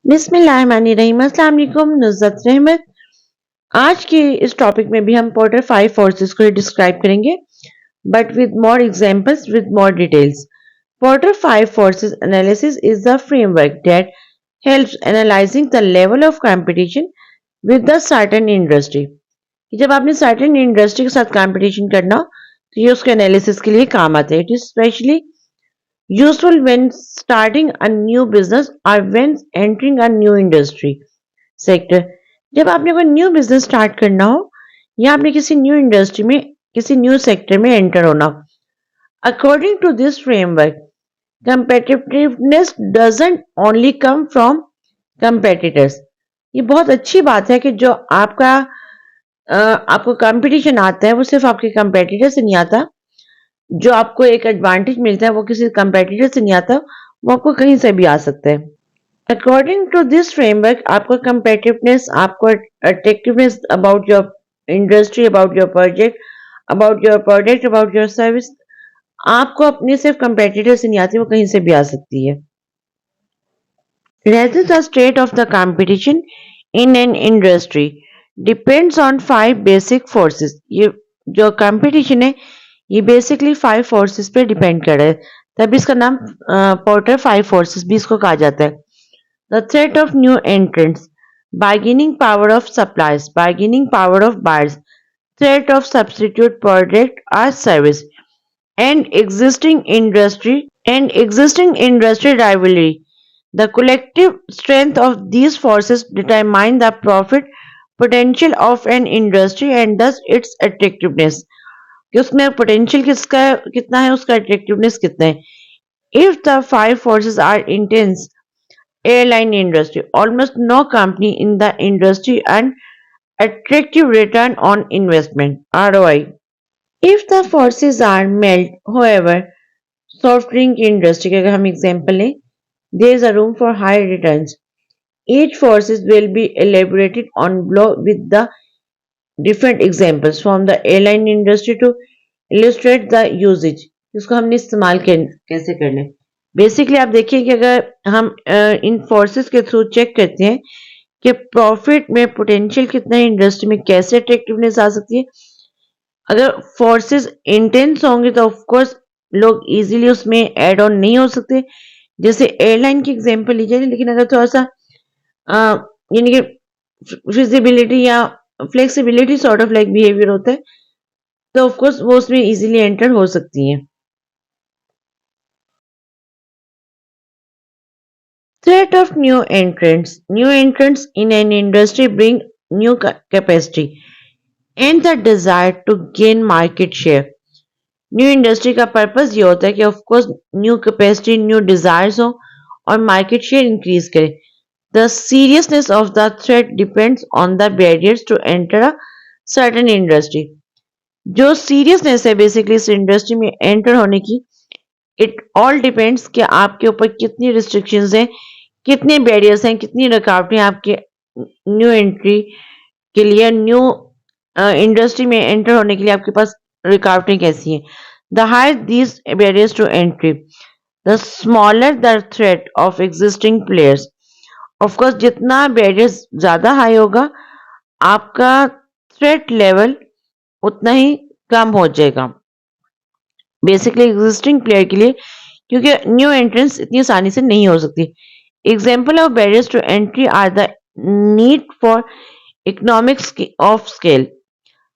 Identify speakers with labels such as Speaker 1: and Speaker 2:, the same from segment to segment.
Speaker 1: बिस्मिल्लाहिर्रहमानिर्रहीम। अस्सलाम वालेकुम। नुज़रत रहमत। आज के इस टॉपिक में भी हम पोर्टर 5 फोर्सेस को डिस्क्राइब करेंगे, but with more examples, with more details. Porter 5 forces analysis is the framework that helps analyzing the level of competition with the certain industry। कि जब आपने certain industry के साथ competition करना हो, तो ये उसके analysis के लिए काम आता है। It is especially useful when starting a new business or when entering a new industry sector। जब आपने कोई न्यू बिजनेस स्टार्ट करना हो या आपने किसी न्यू इंडस्ट्री में किसी न्यू सेक्टर में एंटर होना हो। According to this framework, competitiveness doesn't only come from competitors। ये बहुत अच्छी बात है कि जो आपको कंपटीशन आता है वो सिर्फ आपके कंपेटिटर से नहीं आता। जो आपको एक एडवांटेज मिलता है वो किसी कंपेटिटर से नहीं आता, वो आपको कहीं से भी आ सकता है। अकॉर्डिंग टू दिस फ्रेमवर्क, आपका competitiveness, आपका attractiveness about your industry, about your project, about your product, about your service, आपको अपने सिर्फ कंपेटिटर से नहीं आती, वो कहीं से भी आ सकती है। Rather, the state of the competition in an industry depends on 5 basic forces। ये जो competition है ये बेसिकली 5 फोर्सेस पे डिपेंड कर रहा है, तभी इसका नाम पोर्टर 5 फोर्सेस भी इसको कहा जाता है। The threat of new entrants, bargaining power of suppliers, bargaining power of buyers, threat of substitute product or service, and existing industry rivalry. The collective strength of these forces determine the profit potential of an industry and thus its attractiveness। कि उसमें potential किसका कितना है, उसका attractiveness कितना है। If the 5 forces are intense, airline industry, almost no company in the industry earn attractive return on investment ROI। If the forces are mild, however, soft drink industry का अगर हम एग्जांपल लें, there is a room for high returns। Each forces will be elaborated on below with the different examples from the airline industry to illustrate the usage। इसको हमने इस्तेमाल कैसे करना है। बेसिकली आप देखिए कि अगर हम इन फोर्सेस के थ्रू चेक करते हैं कि प्रॉफिट में पोटेंशियल कितना है, इंडस्ट्री में कैसे अट्रैक्टिवनेस आ सकती है। अगर फोर्सेस इंटेंस होंगे तो ऑफ कोर्स लोग इजीली उसमें ऐड ऑन नहीं हो सकते। जैसे एयरलाइन की एग्जांपल लीजिए, लेकिन अगर थोड़ा सा यानी कि फिजिबिलिटी या flexibility sort of like behaviour होता है, तो ऑफ कोर्स वो उसमें इजीली एंटर हो सकती हैं। Threat of new entrants. New entrants in an industry bring new capacity and the desire to gain market share। New industry का पर्पस ये होता है कि of course new capacity, new desires हो और मार्केट शेयर इंक्रीज करे। The seriousness of the threat depends on the barriers to enter a certain industry. जो seriousness है बेसिकली इस इंडस्ट्री में एंटर होने की, इट ऑल डिपेंड्स कि आपके ऊपर कितनी रिस्ट्रिक्शंस हैं, कितने बैरियर्स हैं, कितनी रुकावटें आपके न्यू एंट्री के लिए, न्यू इंडस्ट्री में एंटर होने के लिए आपके पास रुकावटें कैसी हैं। The higher these barriers to entry, the smaller the threat of existing players. Of course जितना बैरियर्स ज्यादा हाई होगा, आपका थ्रेट लेवल उतना ही कम हो जाएगा बेसिकली एग्जिस्टिंग प्लेयर के लिए, क्योंकि न्यू एंट्रेंस इतनी आसानी से नहीं हो सकती। Example of barriers to entry are the need for economics of scale,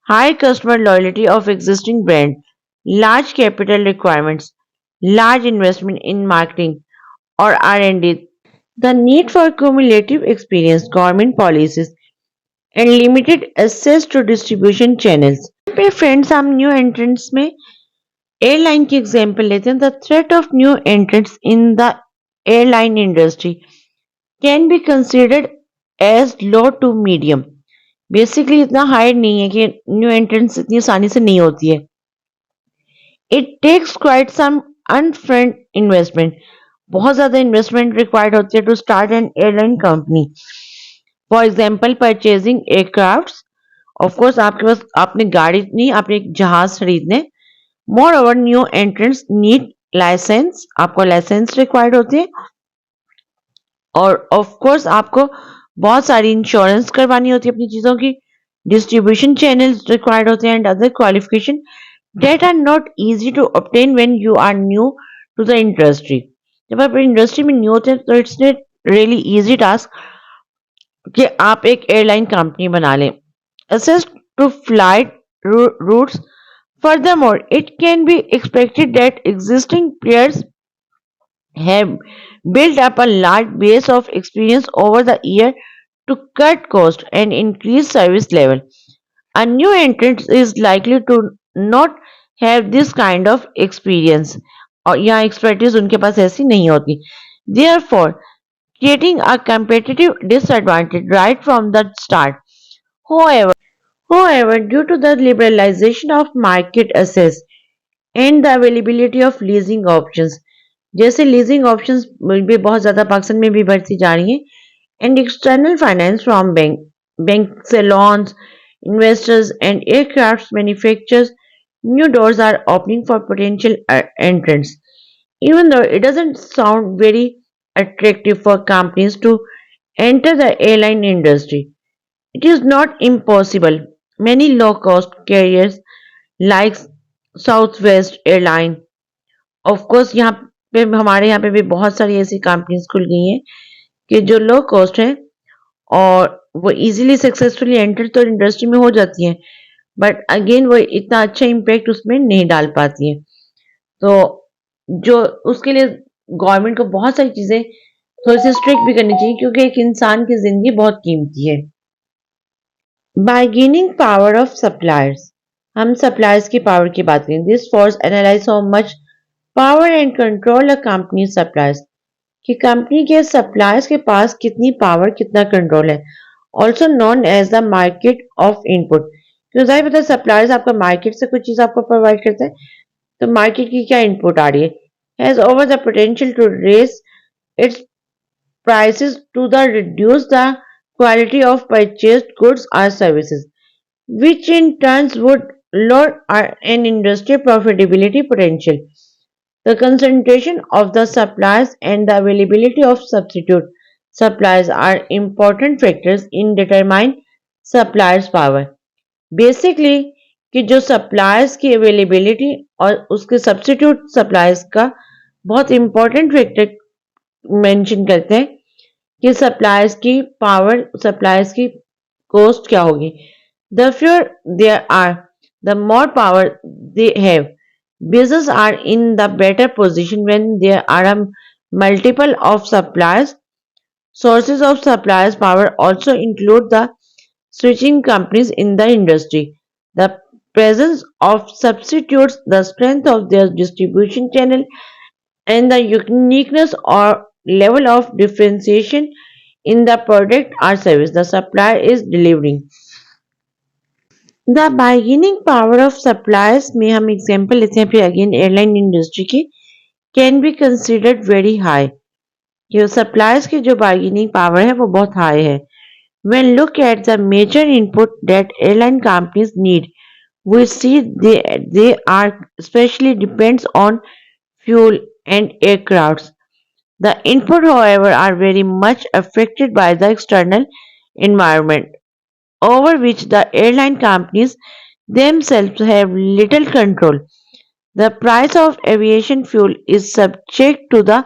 Speaker 1: high customer loyalty of existing brand, large capital requirements, large investment in marketing और R&D, the need for cumulative experience, government policies and limited access to distribution channels. पे friends, हम new entrants में airline की example लेते हैं। The threat of new entrants in the airline industry can be considered as low to medium. Basically इतना high नहीं है कि न्यू एंट्रेंट्स इतनी आसानी से नहीं होती है। It takes quite some upfront investment, बहुत ज्यादा इन्वेस्टमेंट रिक्वायर्ड होती है to start an airline company. For example, purchasing aircraft. Of course आपके पास आपने गाड़ी नहीं, आपने एक जहाज खरीदने। More over new entrants need license, आपको लाइसेंस रिक्वायर्ड होती है। और ऑफ कोर्स आपको बहुत सारी इंश्योरेंस करवानी होती है अपनी चीजों की, डिस्ट्रीब्यूशन चैनल्स रिक्वायर्ड होते हैं and other qualification that are not easy to obtain when you are new to the industry. जब आप इंडस्ट्री में न्यू होते हैं तो it's not really easy task कि आप एक एयरलाइन कंपनी बना लें. Access to flight routes. Furthermore, it can be expected that existing players have built up a large base of experience over the year to cut cost and increase service level. A new entrant is likely to not have this kind of experience और यहाँ expertise उनके पास ऐसी नहीं होती. Therefore, creating a competitive disadvantage right from the start. However, due to the liberalization of market access and the availability of leasing options, जैसे leasing options भी बहुत ज़्यादा पाकिस्तान में भी बढ़ती जा रही हैं and external finance from banks, loans, investors, and aircraft manufacturers, new doors are opening for potential entrants. Even though it doesn't sound very attractive for companies to enter the airline industry, it is not impossible. Many low-cost carriers like Southwest Airline, of course, यहाँ पे हमारे यहाँ पे भी बहुत सारी ऐसी companies खुल गई हैं कि जो लो कॉस्ट है और वो इजीली सक्सेसफुली एंटर तो इंडस्ट्री में हो जाती हैं, बट अगेन वो इतना अच्छा इम्पैक्ट उसमें नहीं डाल पाती हैं. तो जो उसके लिए गवर्नमेंट को बहुत सारी चीजें थोड़ी सी स्ट्रिक्ट भी करनी चाहिए क्योंकि एक इंसान की जिंदगी बहुत कीमती है. Bargaining power of suppliers. हम सप्लायर्स की पावर की बात करें. This force analyze how much power and control a company suppliers, कि कंपनी के सप्लायर्स के पास कितनी पावर कितना कंट्रोल है. Also known as the market of input. क्यों जाहिर पता है सप्लायर्स आपका मार्केट से कुछ चीज आपको प्रोवाइड करता है, तो मार्केट की क्या इनपुट आ रही है. Has over the potential to raise its prices to the reduce the quality of purchased goods or services, which in turns would lower an industry profitability potential. The concentration of the suppliers and the availability of substitute suppliers are important factors in determining suppliers power. Basically कि जो suppliers की availability और उसके substitute suppliers का बहुत important factor mention करते हैं कि सप्लायर्स की पावर, सप्लायर्स की कॉस्ट क्या होगी. The fewer there are, the more power they have. Business are in the better position when there are a multiple of suppliers. Sources of suppliers power also include the switching companies in the industry, the presence of substitutes, the strength of their distribution channel, and the uniqueness or level of differentiation in the product or service the supplier is delivering. The bargaining power of suppliers में हम example लेते हैं फिर again airline industry की. Can be considered very high. जो suppliers की जो bargaining power है वो बहुत हाई है. When look at the major input that airline companies need, we see they are especially depends on fuel and aircrafts. The input, however, are very much affected by the external environment, over which the airline companies themselves have little control. The price of aviation fuel is subject to the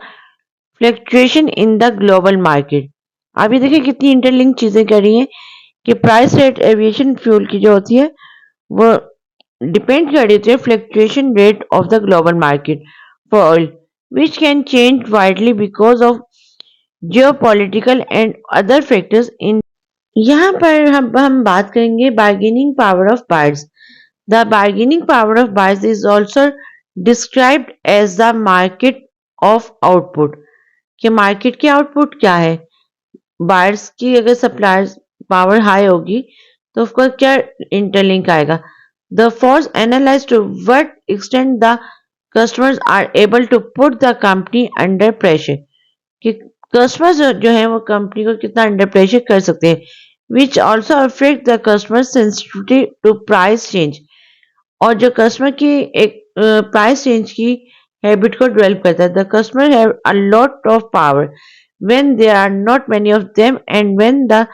Speaker 1: fluctuation in the global market. अभी देखिए कितनी interlink चीजें कर रही हैं कि price rate aviation fuel की जो होती है वो डिपेंड कर रही है fluctuation rate of the global market for oil which can change widely because of geopolitical and other factors in. यहाँ पर हम बात करेंगे bargaining power of buyers. The bargaining power of buyers is also described as the market of output, कि market की output क्या है. Buyers की अगर सप्लायर्स पावर हाई होगी तो उसका क्या इंटरलिंक आएगा. The force analyze to what extent the customers are able to put the company under pressure, कि कस्टमर्स जो है वो कंपनी को कितना अंडर प्रेशर कर सकते हैं. Which also affect the customer sensitivity to price change, और जो कस्टमर की एक प्राइस चेंज की हैबिट को डेवलप करता है. The customer have a lot of power when there are not many of them and when the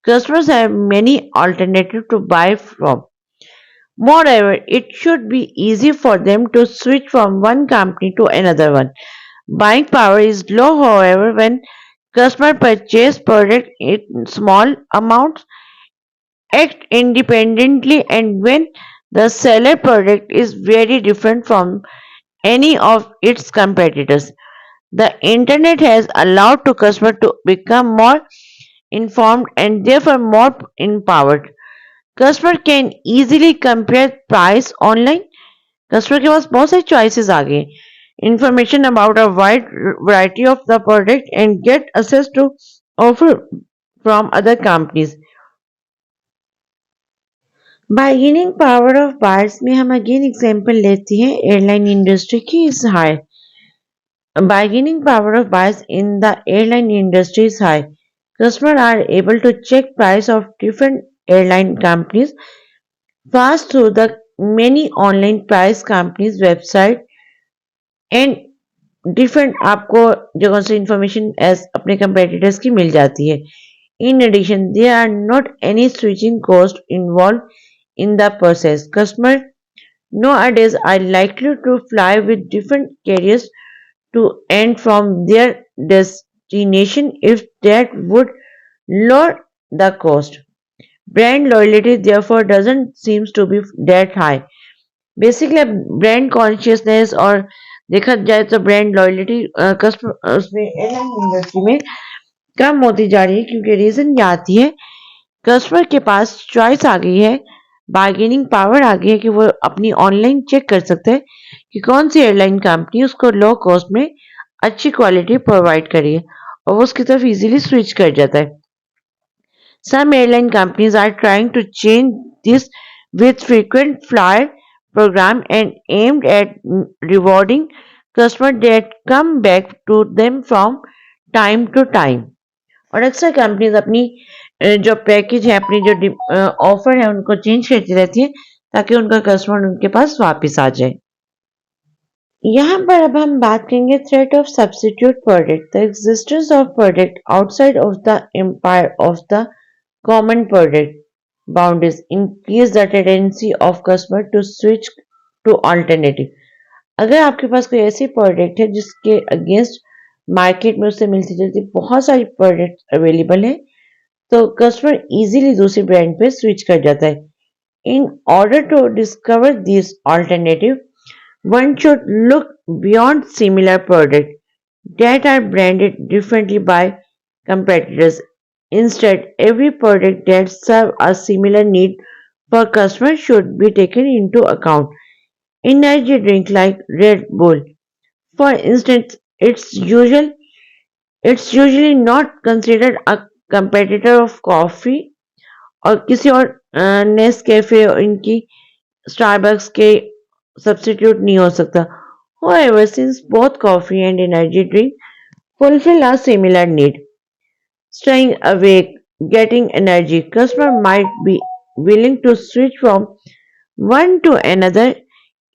Speaker 1: customers have many alternatives to buy from. Moreover, it should be easy for them to switch from one company to another one. Buying power is low, however, when customers purchase product in small amounts, act independently, and when the seller product is very different from any of its competitors. The internet has allowed to customers to become more informed and therefore more empowered. Customer can easily compare price online. Customer के पास बहुत सारी choices आ गई information about a wide variety of the product and get access to offer from other companies. Bargaining power of buyers में हम again example लेते हैं airline industry की is high bargaining power of buyers in the airline industry is high. Customers are able to check price of different airline companies fast through the many online price companies website and different आपको जगह से information as अपने competitors की मिल जाती है in addition there are not any switching cost involve in the process customer nowadays are likely to fly with different carriers to and from their destination if that would lower the cost. Brand loyalty therefore doesn't seems to be that high. Basically अब brand consciousness और देखा जाए तो brand loyalty customer उसमें airline industry में कम होती जा रही है क्योंकि रीजन ये आती है कस्टमर के पास चॉइस आ गई है बार्गेनिंग पावर आ गई है कि वो अपनी ऑनलाइन चेक कर सकते हैं कि कौन सी एयरलाइन कंपनी उसको लो कॉस्ट में अच्छी क्वालिटी प्रोवाइड करी है और वो उसकी तरफ इजीली स्विच कर जाता है. Some airline companies are trying to change this with frequent flyer program and aimed at rewarding customers that come back to them from time to time. और अक्सर कंपनीज अपनी जो पैकेज है अपनी जो ऑफर है उनको चेंज करती रहती है ताकि उनका कस्टमर उनके पास वापस आ जाए. यहाँ पर अब हम बात करेंगे threat of substitute product the existence of product outside of the empire of the common product boundaries increase the tendency of customer to switch to alternative. अगर आपके पास कोई ऐसी प्रोडक्ट है जिसके अगेंस्ट मार्केट में उससे मिलती जुलती बहुत सारी प्रोडक्ट अवेलेबल है तो कस्टमर इजीली दूसरी ब्रांड पे स्विच कर जाता है. In order to discover this alternative one should look beyond similar products that are branded differently by competitors. Instead, every product that serves a similar need for customers should be taken into account. Energy drink like Red Bull, for instance, it's usually not considered a competitor of coffee और किसी और Nescafe और इनकी Starbucks के substitute नहीं हो सकता. However, since both coffee and energy drink fulfill a similar need, staying awake, getting energy, customer might be willing to switch from one to another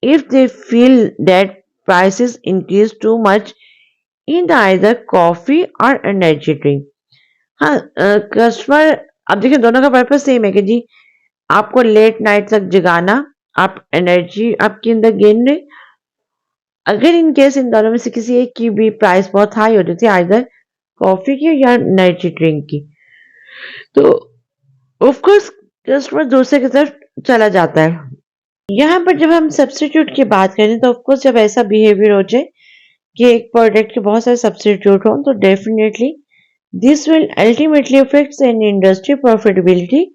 Speaker 1: if they feel that prices increase too much in either coffee or energy drink. हाँ customer अब देखिए दोनों का purpose same है कि जी आपको late night तक जगाना आप एनर्जी आपके अंदर गेन रहे. अगर इन केस इन दोनों में से किसी एक की भी प्राइस बहुत हाई हो जाती है आइदर कॉफी की या एनर्जी ड्रिंक की तो ऑफकोर्स कस्टमर दूसरे की तरफ चला जाता है. यहाँ पर जब हम सब्स्टिट्यूट की बात करें तो ऑफकोर्स जब ऐसा बिहेवियर हो जाए कि एक प्रोडक्ट के बहुत सारे सब्स्टिट्यूट हों तो definitely this will ultimately affects an industry profitability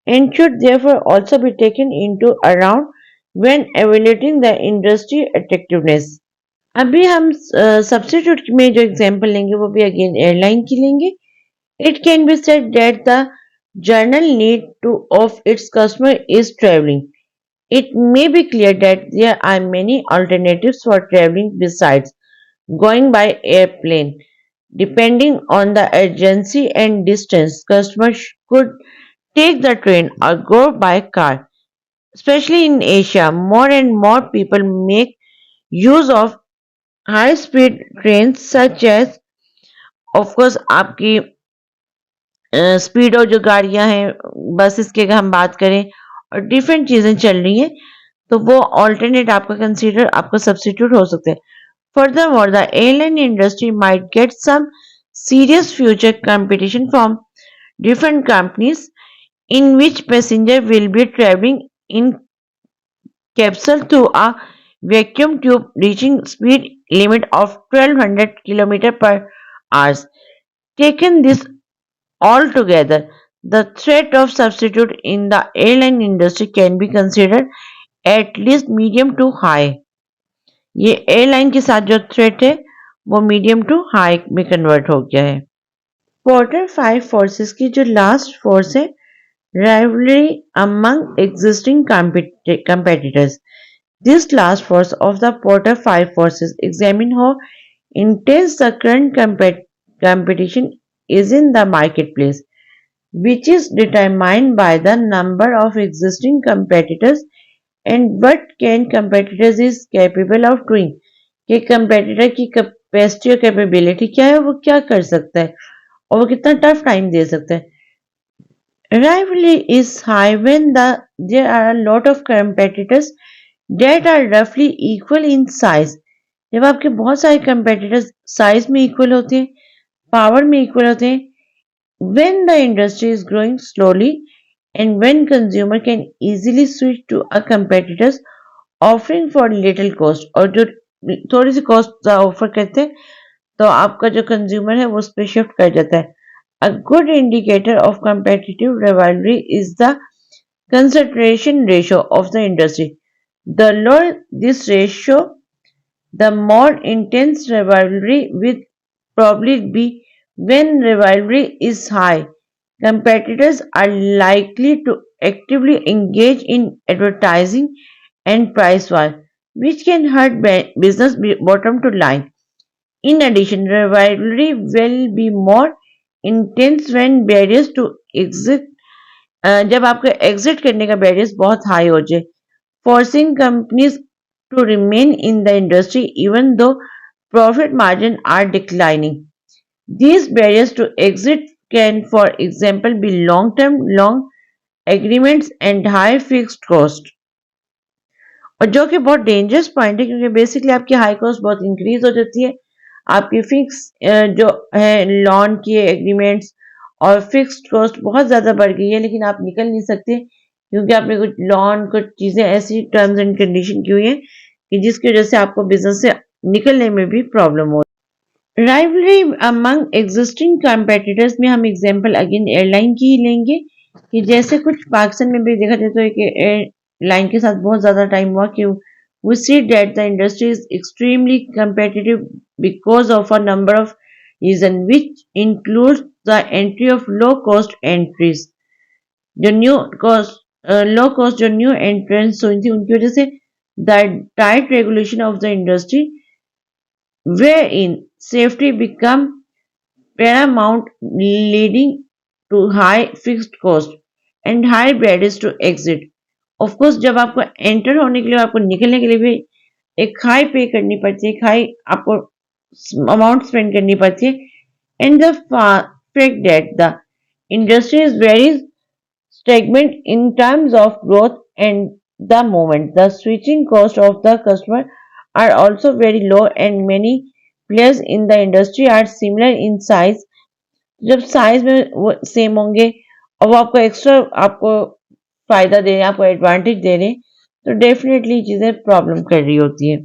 Speaker 1: and should therefore also be taken into account when evaluating the industry attractiveness. अभी हम सब्स्टिट्यूट में जो एग्जांपल लेंगे वो भी अगेन एयरलाइन की लेंगे. It can be said that the general need to of its customer is traveling. It may be clear that there are many alternatives for traveling besides going by airplane. Depending on the urgency and distance, customers could take the train or go by car. Especially in Asia, more and more people make use of high speed trains such as of course आपकी speed और जो गाड़ियां हैं buses की अगर हम बात करें और डिफरेंट चीजें चल रही हैं तो वो ऑल्टरनेट आपका कंसीडर आपका सब्स्टिट्यूट हो सकते हैं. Furthermore, the airline industry might get some serious future competition from different companies in which passenger will be traveling in capsule through a vacuum tube reaching speed limit of 1200 km per hour. Taken this all together, the threat of substitute in the airline industry can be considered at least medium to high. ये airline के साथ जो threat है वो medium to high में convert हो गया है. क्वार्टर 5 फोर्सेस की जो लास्ट फोर्स है rivalry among existing competitors. This last force of the quarter 5 forces examine how intense the current competition is in the marketplace, which is determined by the number of existing competitors and what can competitors is capable of doing. कि competitor की capacity और capability क्या है, वो क्या कर सकता है और वो कितना टफ टाइम दे सकता है. Rivalry is high when there are a lot of competitors that are roughly equal in size. जब आपके बहुत सारे competitors साइज में इक्वल होते हैं, पावर में इक्वल होते हैं, when the industry is growing slowly and when consumer can easily switch to a competitors offering for little cost और जो थोड़ी सी कॉस्ट ऑफर करते हैं तो आपका जो कंज्यूमर है वो उस पर शिफ्ट कर जाता है. A good indicator of competitive rivalry is the concentration ratio of the industry. The lower this ratio, the more intense rivalry will probably be. When rivalry is high, competitors are likely to actively engage in advertising and price war, which can hurt business bottom to line. In addition, rivalry will be more intense when barriers to exit जब आपका exit करने का barriers बहुत high हो जाए, forcing companies to remain in the industry even though profit margin are declining. These barriers to exit can, for example, be long-term long agreements and high fixed cost. और जो कि बहुत dangerous point है क्योंकि basically आपकी high cost बहुत increase हो जाती है, आपकी फिक्स जो है लॉन की एग्रीमेंट्स और फिक्स्ड कॉस्ट बहुत ज़्यादा बढ़ गई है, लेकिन आप निकल नहीं सकते क्योंकि आपने कुछ लॉन कुछ चीज़ें ऐसी टर्म्स एंड कंडीशन की हुई हैं कि जिसकी वजह से आपको बिजनेस से निकलने में भी प्रॉब्लम हो. राइवलरी अमंग एग्जिस्टिंग कंपेटिटर्स में हम एग्जांपल अगेन एयरलाइन की ही लेंगे कि जैसे कुछ पाकिस्तान में भी देखा जाता है कि एयरलाइन के साथ बहुत ज़्यादा टाइम हुआ कि we see that the industry is extremely competitive because of a number of reasons, which includes the entry of low cost entries. जो न्यू कॉस्ट लो कॉस्ट जो न्यू एंट्रेंस हुई थी उनकी वजह से the tight regulation of the industry wherein safety become paramount, leading to high fixed cost and high barriers to exit. Of course जब आपको enter होने के लिए आपको निकलने के लिए भी एक हाई पे करनी पड़ती है, एक हाई आपको अमाउंट स्पेंड करनी पड़ती है. And the fact that the industry is very stagnant in terms of growth and the moment the switching cost of the customer are also very low and many players in the industry are similar in size. जब size में वो same होंगे और वो आपको extra आपको फायदा दे रहे हैं, आपको एडवांटेज दे रहे हैं, तो डेफिनेटली चीजें प्रॉब्लम कर रही होती है.